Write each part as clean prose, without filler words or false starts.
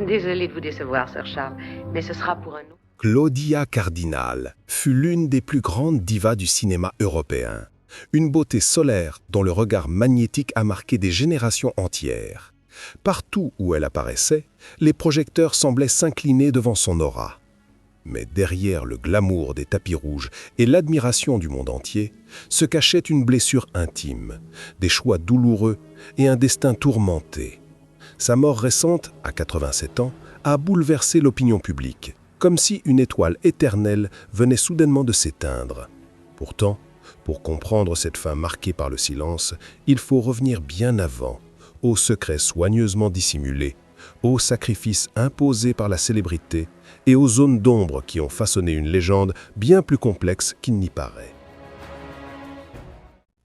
Désolée de vous décevoir, Sir Charles, mais ce sera pour un autre. Claudia Cardinal fut l'une des plus grandes divas du cinéma européen. Une beauté solaire dont le regard magnétique a marqué des générations entières. Partout où elle apparaissait, les projecteurs semblaient s'incliner devant son aura. Mais derrière le glamour des tapis rouges et l'admiration du monde entier, se cachait une blessure intime, des choix douloureux et un destin tourmenté. Sa mort récente, à 87 ans, a bouleversé l'opinion publique, comme si une étoile éternelle venait soudainement de s'éteindre. Pourtant, pour comprendre cette fin marquée par le silence, il faut revenir bien avant, aux secrets soigneusement dissimulés, aux sacrifices imposés par la célébrité et aux zones d'ombre qui ont façonné une légende bien plus complexe qu'il n'y paraît.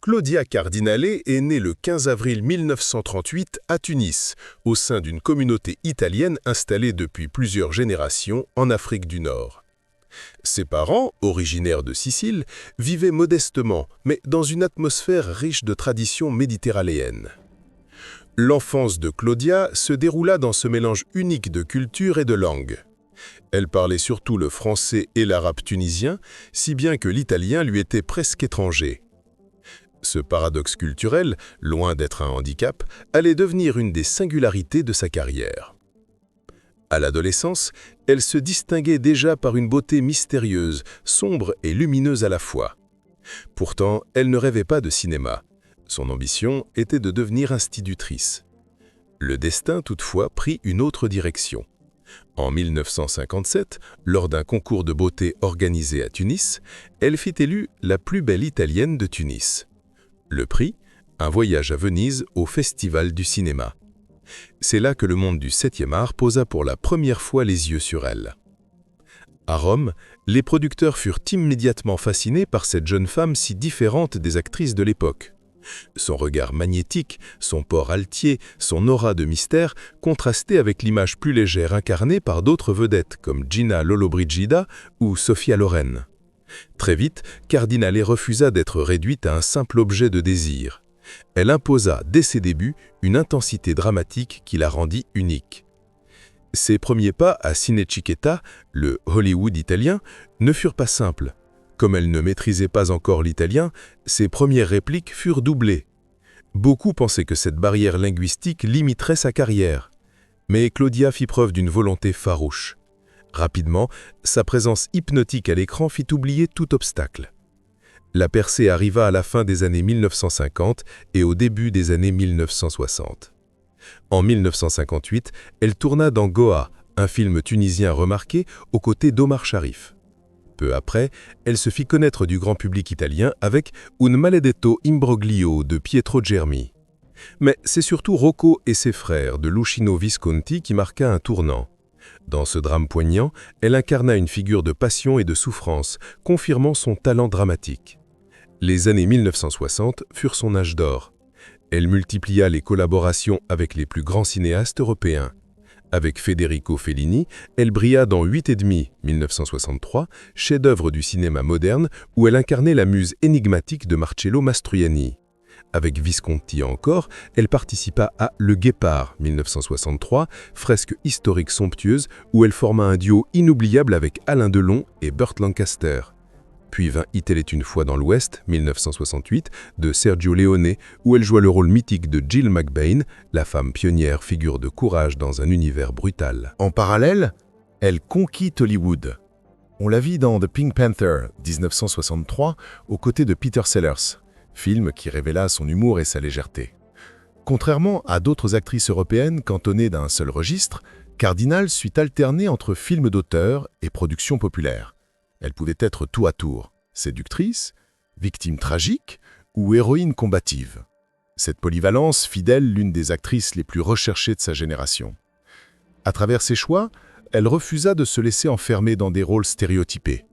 Claudia Cardinale est née le 15 avril 1938 à Tunis, au sein d'une communauté italienne installée depuis plusieurs générations en Afrique du Nord. Ses parents, originaires de Sicile, vivaient modestement, mais dans une atmosphère riche de traditions méditerranéennes. L'enfance de Claudia se déroula dans ce mélange unique de culture et de langue. Elle parlait surtout le français et l'arabe tunisien, si bien que l'italien lui était presque étranger. Ce paradoxe culturel, loin d'être un handicap, allait devenir une des singularités de sa carrière. À l'adolescence, elle se distinguait déjà par une beauté mystérieuse, sombre et lumineuse à la fois. Pourtant, elle ne rêvait pas de cinéma. Son ambition était de devenir institutrice. Le destin, toutefois, prit une autre direction. En 1957, lors d'un concours de beauté organisé à Tunis, elle fut élue la plus belle italienne de Tunis. Le prix, un voyage à Venise au Festival du cinéma. C'est là que le monde du 7e art posa pour la première fois les yeux sur elle. À Rome, les producteurs furent immédiatement fascinés par cette jeune femme si différente des actrices de l'époque. Son regard magnétique, son port altier, son aura de mystère contrastaient avec l'image plus légère incarnée par d'autres vedettes comme Gina Lollobrigida ou Sophia Loren. Très vite, Cardinale refusa d'être réduite à un simple objet de désir. Elle imposa, dès ses débuts, une intensité dramatique qui la rendit unique. Ses premiers pas à Cinecittà, le Hollywood italien, ne furent pas simples. Comme elle ne maîtrisait pas encore l'italien, ses premières répliques furent doublées. Beaucoup pensaient que cette barrière linguistique limiterait sa carrière. Mais Claudia fit preuve d'une volonté farouche. Rapidement, sa présence hypnotique à l'écran fit oublier tout obstacle. La percée arriva à la fin des années 1950 et au début des années 1960. En 1958, elle tourna dans Goa, un film tunisien remarqué, aux côtés d'Omar Sharif. Peu après, elle se fit connaître du grand public italien avec Un maledetto imbroglio de Pietro Germi. Mais c'est surtout Rocco et ses frères de Luchino Visconti qui marqua un tournant. Dans ce drame poignant, elle incarna une figure de passion et de souffrance, confirmant son talent dramatique. Les années 1960 furent son âge d'or. Elle multiplia les collaborations avec les plus grands cinéastes européens. Avec Federico Fellini, elle brilla dans 8 et demi, 1963, chef-d'œuvre du cinéma moderne où elle incarnait la muse énigmatique de Marcello Mastroianni. Avec Visconti encore, elle participa à Le Guépard, 1963, fresque historique somptueuse où elle forma un duo inoubliable avec Alain Delon et Burt Lancaster. Puis vint Il était une fois dans l'Ouest, 1968, de Sergio Leone, où elle joua le rôle mythique de Jill McBain, la femme pionnière figure de courage dans un univers brutal. En parallèle, elle conquit Hollywood. On la vit dans The Pink Panther, 1963, aux côtés de Peter Sellers, film qui révéla son humour et sa légèreté. Contrairement à d'autres actrices européennes cantonnées d'un seul registre, Cardinal sut alterner entre films d'auteur et productions populaires. Elle pouvait être tour à tour, séductrice, victime tragique ou héroïne combative. Cette polyvalence fit d'elle l'une des actrices les plus recherchées de sa génération. À travers ses choix, elle refusa de se laisser enfermer dans des rôles stéréotypés.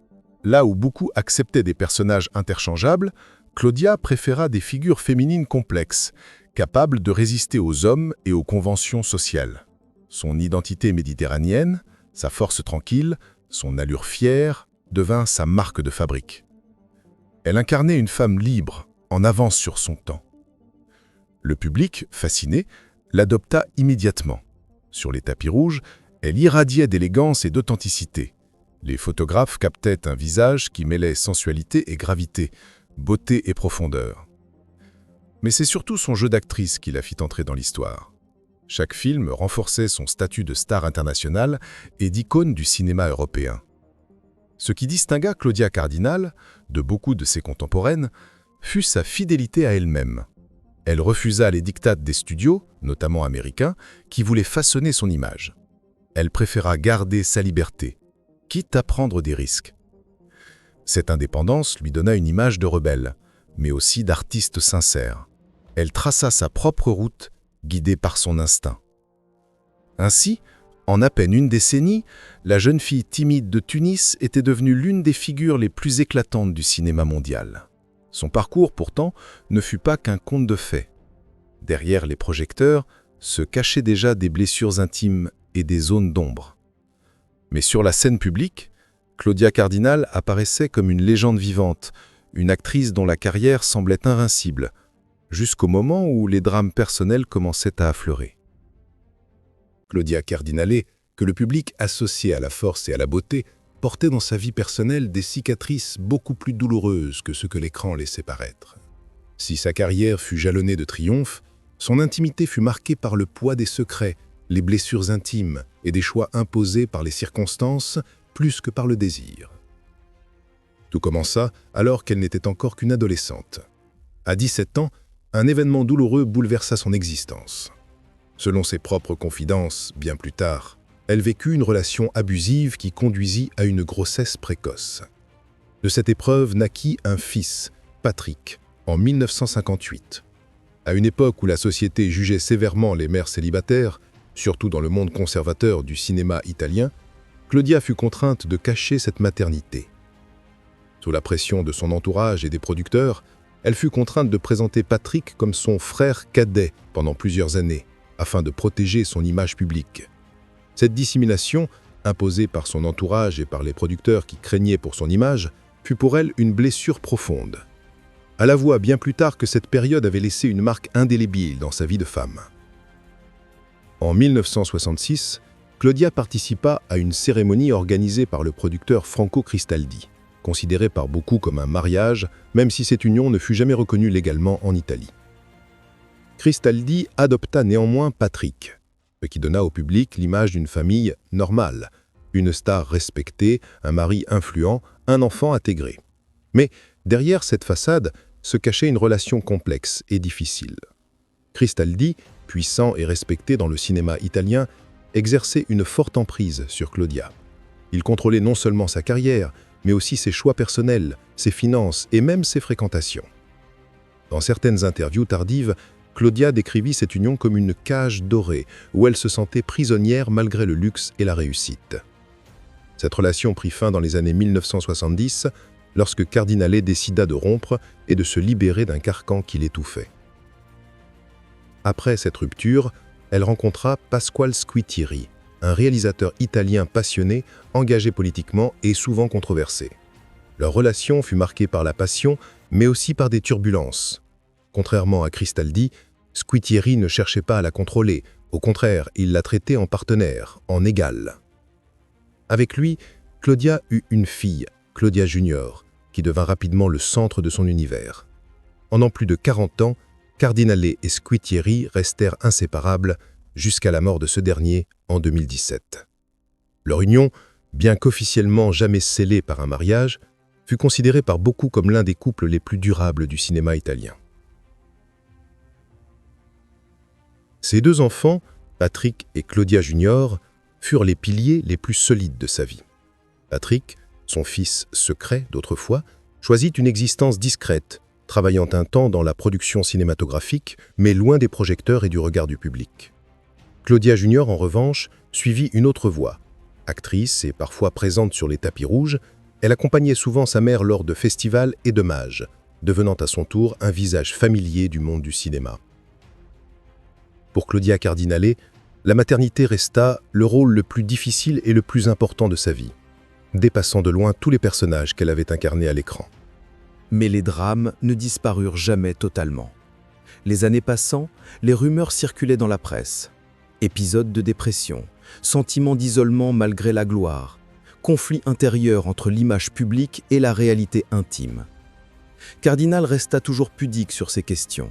Là où beaucoup acceptaient des personnages interchangeables, Claudia préféra des figures féminines complexes, capables de résister aux hommes et aux conventions sociales. Son identité méditerranéenne, sa force tranquille, son allure fière, devint sa marque de fabrique. Elle incarnait une femme libre, en avance sur son temps. Le public, fasciné, l'adopta immédiatement. Sur les tapis rouges, Elle irradiait d'élégance et d'authenticité. Les photographes captaient un visage qui mêlait sensualité et gravité, beauté et profondeur. Mais c'est surtout son jeu d'actrice qui la fit entrer dans l'histoire. Chaque film renforçait son statut de star internationale et d'icône du cinéma européen. Ce qui distingua Claudia Cardinal de beaucoup de ses contemporaines fut sa fidélité à elle-même. Elle refusa les diktats des studios, notamment américains, qui voulaient façonner son image. Elle préféra garder sa liberté, quitte à prendre des risques. Cette indépendance lui donna une image de rebelle, mais aussi d'artiste sincère. Elle traça sa propre route, guidée par son instinct. Ainsi, en à peine une décennie, la jeune fille timide de Tunis était devenue l'une des figures les plus éclatantes du cinéma mondial. Son parcours, pourtant, ne fut pas qu'un conte de fées. Derrière les projecteurs se cachaient déjà des blessures intimes et des zones d'ombre. Mais sur la scène publique, Claudia Cardinal apparaissait comme une légende vivante, une actrice dont la carrière semblait invincible, jusqu'au moment où les drames personnels commençaient à affleurer. Claudia Cardinale, que le public associait à la force et à la beauté, portait dans sa vie personnelle des cicatrices beaucoup plus douloureuses que ce que l'écran laissait paraître. Si sa carrière fut jalonnée de triomphes, son intimité fut marquée par le poids des secrets, les blessures intimes et des choix imposés par les circonstances plus que par le désir. Tout commença alors qu'elle n'était encore qu'une adolescente. À 17 ans, un événement douloureux bouleversa son existence. Selon ses propres confidences, bien plus tard, elle vécut une relation abusive qui conduisit à une grossesse précoce. De cette épreuve naquit un fils, Patrick, en 1958. À une époque où la société jugeait sévèrement les mères célibataires, surtout dans le monde conservateur du cinéma italien, Claudia fut contrainte de cacher cette maternité. Sous la pression de son entourage et des producteurs, elle fut contrainte de présenter Patrick comme son frère cadet pendant plusieurs années, afin de protéger son image publique. Cette dissimulation, imposée par son entourage et par les producteurs qui craignaient pour son image, fut pour elle une blessure profonde. Elle avoua bien plus tard que cette période avait laissé une marque indélébile dans sa vie de femme. En 1966, Claudia participa à une cérémonie organisée par le producteur Franco Cristaldi, considérée par beaucoup comme un mariage, même si cette union ne fut jamais reconnue légalement en Italie. Cristaldi adopta néanmoins Patrick, ce qui donna au public l'image d'une famille normale, une star respectée, un mari influent, un enfant intégré. Mais derrière cette façade se cachait une relation complexe et difficile. Cristaldi, puissant et respecté dans le cinéma italien, exerçait une forte emprise sur Claudia. Il contrôlait non seulement sa carrière, mais aussi ses choix personnels, ses finances et même ses fréquentations. Dans certaines interviews tardives, Claudia décrivit cette union comme une cage dorée, où elle se sentait prisonnière malgré le luxe et la réussite. Cette relation prit fin dans les années 1970, lorsque Cardinale décida de rompre et de se libérer d'un carcan qui l'étouffait. Après cette rupture, elle rencontra Pasquale Squitieri, un réalisateur italien passionné, engagé politiquement et souvent controversé. Leur relation fut marquée par la passion, mais aussi par des turbulences. Contrairement à Cristaldi, Squitieri ne cherchait pas à la contrôler, au contraire, il la traitait en partenaire, en égal. Avec lui, Claudia eut une fille, Claudia Junior, qui devint rapidement le centre de son univers. Pendant plus de 40 ans, Cardinale et Squitieri restèrent inséparables jusqu'à la mort de ce dernier en 2017. Leur union, bien qu'officiellement jamais scellée par un mariage, fut considérée par beaucoup comme l'un des couples les plus durables du cinéma italien. Ses deux enfants, Patrick et Claudia Junior, furent les piliers les plus solides de sa vie. Patrick, son fils secret d'autrefois, choisit une existence discrète, travaillant un temps dans la production cinématographique, mais loin des projecteurs et du regard du public. Claudia Junior, en revanche, suivit une autre voie. Actrice et parfois présente sur les tapis rouges, elle accompagnait souvent sa mère lors de festivals et d'hommages, devenant à son tour un visage familier du monde du cinéma. Pour Claudia Cardinale, la maternité resta le rôle le plus difficile et le plus important de sa vie, dépassant de loin tous les personnages qu'elle avait incarnés à l'écran. Mais les drames ne disparurent jamais totalement. Les années passant, les rumeurs circulaient dans la presse. Épisodes de dépression, sentiment d'isolement malgré la gloire, conflit intérieur entre l'image publique et la réalité intime. Cardinal resta toujours pudique sur ces questions,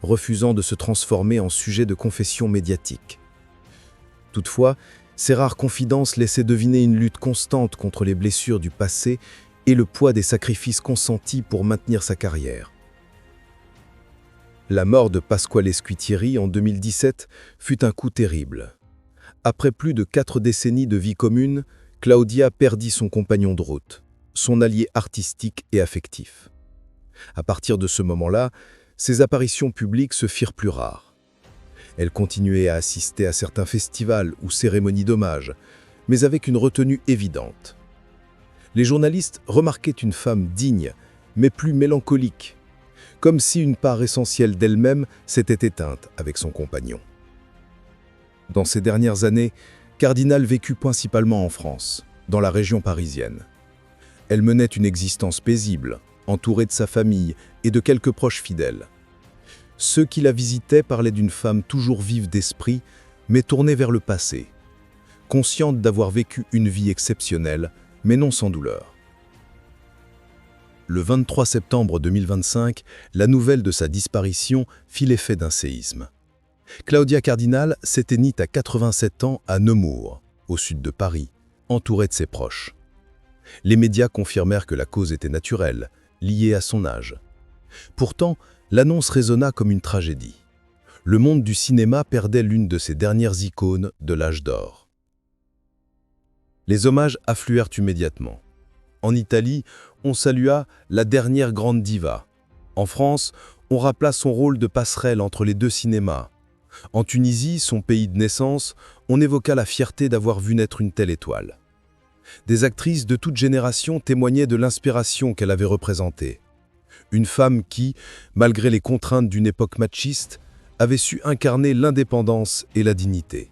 refusant de se transformer en sujet de confession médiatique. Toutefois, ces rares confidences laissaient deviner une lutte constante contre les blessures du passé et le poids des sacrifices consentis pour maintenir sa carrière. La mort de Pasquale Squitieri en 2017 fut un coup terrible. Après plus de 4 décennies de vie commune, Claudia perdit son compagnon de route, son allié artistique et affectif. À partir de ce moment-là, ses apparitions publiques se firent plus rares. Elle continuait à assister à certains festivals ou cérémonies d'hommage, mais avec une retenue évidente. Les journalistes remarquaient une femme digne, mais plus mélancolique, comme si une part essentielle d'elle-même s'était éteinte avec son compagnon. Dans ces dernières années, Cardinal vécut principalement en France, dans la région parisienne. Elle menait une existence paisible, entourée de sa famille et de quelques proches fidèles. Ceux qui la visitaient parlaient d'une femme toujours vive d'esprit, mais tournée vers le passé, consciente d'avoir vécu une vie exceptionnelle, mais non sans douleur. Le 23 septembre 2025, la nouvelle de sa disparition fit l'effet d'un séisme. Claudia Cardinal s'éteignit à 87 ans à Nemours, au sud de Paris, entourée de ses proches. Les médias confirmèrent que la cause était naturelle, liée à son âge. Pourtant, l'annonce résonna comme une tragédie. Le monde du cinéma perdait l'une de ses dernières icônes de l'âge d'or. Les hommages affluèrent immédiatement. En Italie, on salua la dernière grande diva. En France, on rappela son rôle de passerelle entre les deux cinémas. En Tunisie, son pays de naissance, on évoqua la fierté d'avoir vu naître une telle étoile. Des actrices de toute génération témoignaient de l'inspiration qu'elle avait représentée. Une femme qui, malgré les contraintes d'une époque machiste, avait su incarner l'indépendance et la dignité.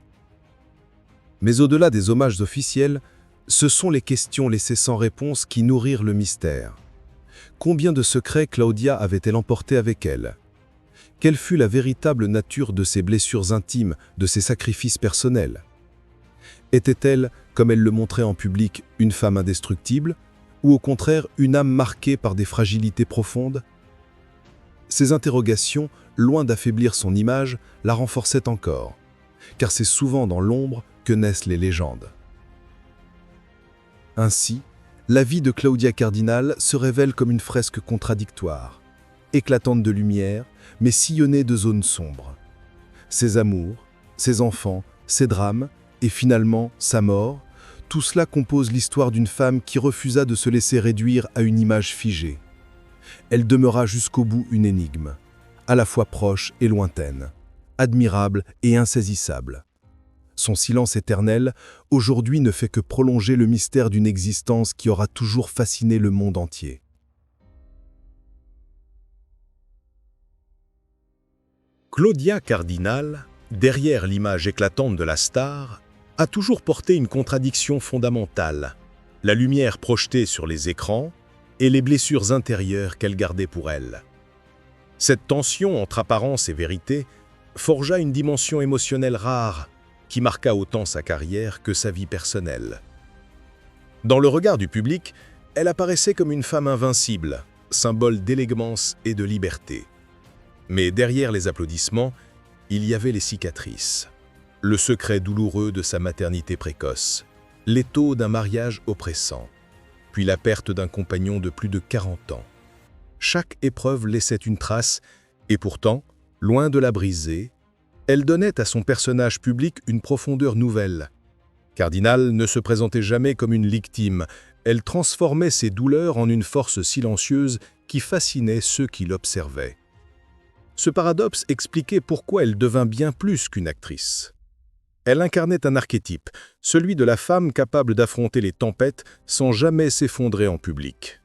Mais au-delà des hommages officiels, ce sont les questions laissées sans réponse qui nourrirent le mystère. Combien de secrets Claudia avait-elle emporté avec elle? Quelle fut la véritable nature de ses blessures intimes, de ses sacrifices personnels? Était-elle, comme elle le montrait en public, une femme indestructible, ou au contraire une âme marquée par des fragilités profondes? Ces interrogations, loin d'affaiblir son image, la renforçaient encore, car c'est souvent dans l'ombre que naissent les légendes. Ainsi, la vie de Claudia Cardinal se révèle comme une fresque contradictoire, éclatante de lumière, mais sillonnée de zones sombres. Ses amours, ses enfants, ses drames, et finalement sa mort, tout cela compose l'histoire d'une femme qui refusa de se laisser réduire à une image figée. Elle demeura jusqu'au bout une énigme, à la fois proche et lointaine, admirable et insaisissable. Son silence éternel, aujourd'hui, ne fait que prolonger le mystère d'une existence qui aura toujours fasciné le monde entier. Claudia Cardinal, derrière l'image éclatante de la star, a toujours porté une contradiction fondamentale, la lumière projetée sur les écrans et les blessures intérieures qu'elle gardait pour elle. Cette tension entre apparence et vérité forgea une dimension émotionnelle rare qui marqua autant sa carrière que sa vie personnelle. Dans le regard du public, elle apparaissait comme une femme invincible, symbole d'élégance et de liberté. Mais derrière les applaudissements, il y avait les cicatrices. Le secret douloureux de sa maternité précoce, l'étau d'un mariage oppressant, puis la perte d'un compagnon de plus de 40 ans. Chaque épreuve laissait une trace, et pourtant, loin de la briser, elle donnait à son personnage public une profondeur nouvelle. Cardinal ne se présentait jamais comme une victime, elle transformait ses douleurs en une force silencieuse qui fascinait ceux qui l'observaient. Ce paradoxe expliquait pourquoi elle devint bien plus qu'une actrice. Elle incarnait un archétype, celui de la femme capable d'affronter les tempêtes sans jamais s'effondrer en public.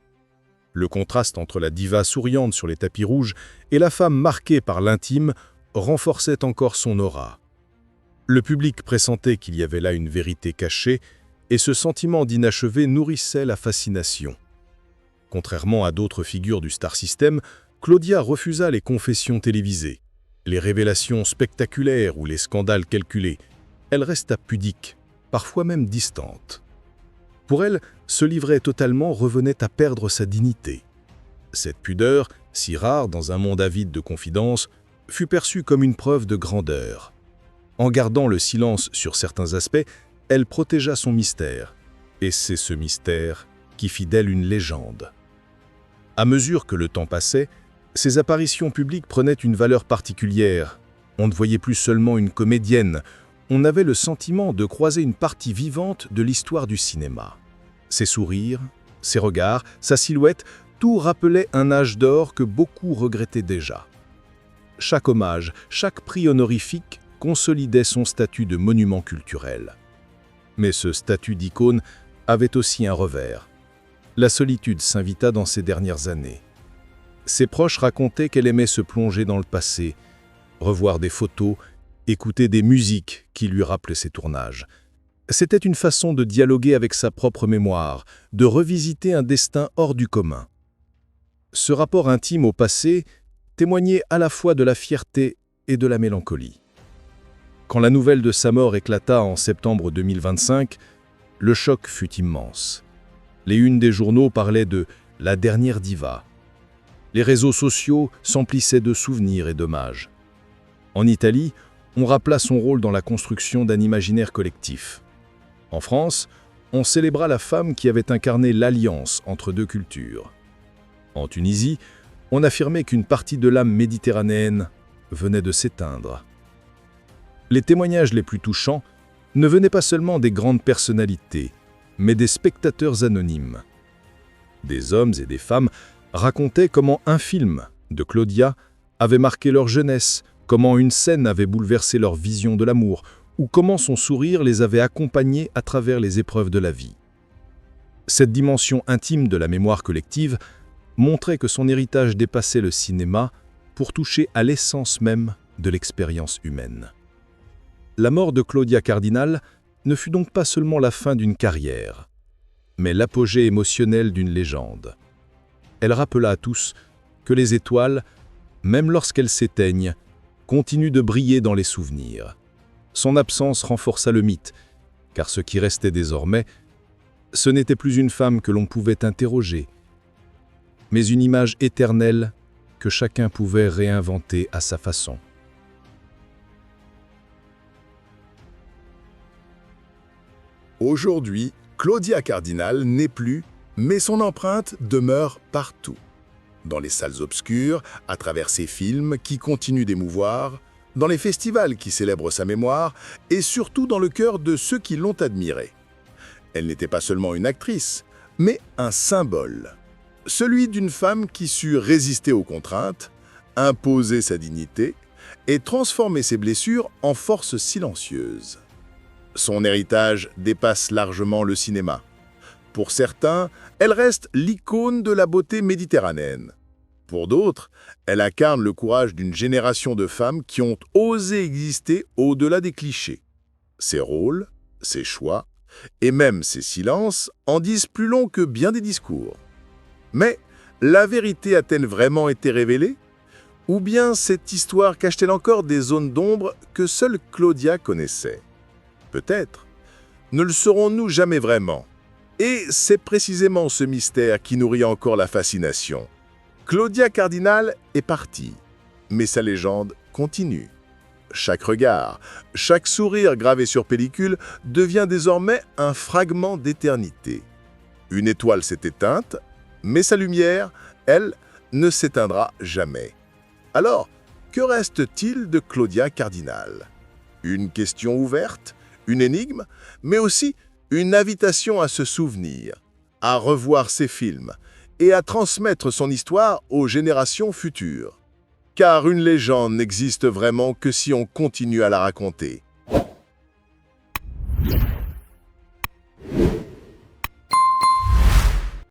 Le contraste entre la diva souriante sur les tapis rouges et la femme marquée par l'intime renforçait encore son aura. Le public pressentait qu'il y avait là une vérité cachée, et ce sentiment d'inachevé nourrissait la fascination. Contrairement à d'autres figures du star system, Claudia refusa les confessions télévisées, les révélations spectaculaires ou les scandales calculés. Elle resta pudique, parfois même distante. Pour elle, se livrer totalement revenait à perdre sa dignité. Cette pudeur, si rare dans un monde avide de confidences, fut perçue comme une preuve de grandeur. En gardant le silence sur certains aspects, elle protégea son mystère. Et c'est ce mystère qui fit d'elle une légende. À mesure que le temps passait, ses apparitions publiques prenaient une valeur particulière. On ne voyait plus seulement une comédienne, on avait le sentiment de croiser une partie vivante de l'histoire du cinéma. Ses sourires, ses regards, sa silhouette, tout rappelait un âge d'or que beaucoup regrettaient déjà. Chaque hommage, chaque prix honorifique consolidait son statut de monument culturel. Mais ce statut d'icône avait aussi un revers. La solitude s'invita dans ces dernières années. Ses proches racontaient qu'elle aimait se plonger dans le passé, revoir des photos, écouter des musiques qui lui rappelaient ses tournages. C'était une façon de dialoguer avec sa propre mémoire, de revisiter un destin hors du commun. Ce rapport intime au passé témoignait à la fois de la fierté et de la mélancolie. Quand la nouvelle de sa mort éclata en septembre 2025, le choc fut immense. Les unes des journaux parlaient de « la dernière diva ». Les réseaux sociaux s'emplissaient de souvenirs et d'hommages. En Italie, on rappela son rôle dans la construction d'un imaginaire collectif. En France, on célébra la femme qui avait incarné l'alliance entre deux cultures. En Tunisie, on affirmait qu'une partie de l'âme méditerranéenne venait de s'éteindre. Les témoignages les plus touchants ne venaient pas seulement des grandes personnalités, mais des spectateurs anonymes. Des hommes et des femmes racontaient comment un film de Claudia avait marqué leur jeunesse, comment une scène avait bouleversé leur vision de l'amour, ou comment son sourire les avait accompagnés à travers les épreuves de la vie. Cette dimension intime de la mémoire collective montrait que son héritage dépassait le cinéma pour toucher à l'essence même de l'expérience humaine. La mort de Claudia Cardinal ne fut donc pas seulement la fin d'une carrière, mais l'apogée émotionnel d'une légende. Elle rappela à tous que les étoiles, même lorsqu'elles s'éteignent, continuent de briller dans les souvenirs. Son absence renforça le mythe, car ce qui restait désormais, ce n'était plus une femme que l'on pouvait interroger, mais une image éternelle que chacun pouvait réinventer à sa façon. Aujourd'hui, Claudia Cardinal n'est plus, mais son empreinte demeure partout. Dans les salles obscures, à travers ses films qui continuent d'émouvoir, dans les festivals qui célèbrent sa mémoire et surtout dans le cœur de ceux qui l'ont admirée. Elle n'était pas seulement une actrice, mais un symbole. Celui d'une femme qui sut résister aux contraintes, imposer sa dignité et transformer ses blessures en force silencieuse. Son héritage dépasse largement le cinéma. Pour certains, elle reste l'icône de la beauté méditerranéenne. Pour d'autres, elle incarne le courage d'une génération de femmes qui ont osé exister au-delà des clichés. Ses rôles, ses choix et même ses silences en disent plus long que bien des discours. Mais la vérité a-t-elle vraiment été révélée? Ou bien cette histoire cache-t-elle encore des zones d'ombre que seule Claudia connaissait? Peut-être. Ne le saurons-nous jamais vraiment. Et c'est précisément ce mystère qui nourrit encore la fascination. Claudia Cardinal est partie, mais sa légende continue. Chaque regard, chaque sourire gravé sur pellicule devient désormais un fragment d'éternité. Une étoile s'est éteinte, mais sa lumière, elle, ne s'éteindra jamais. Alors, que reste-t-il de Claudia Cardinal? Une question ouverte, une énigme, mais aussi une invitation à se souvenir, à revoir ses films et à transmettre son histoire aux générations futures. Car une légende n'existe vraiment que si on continue à la raconter.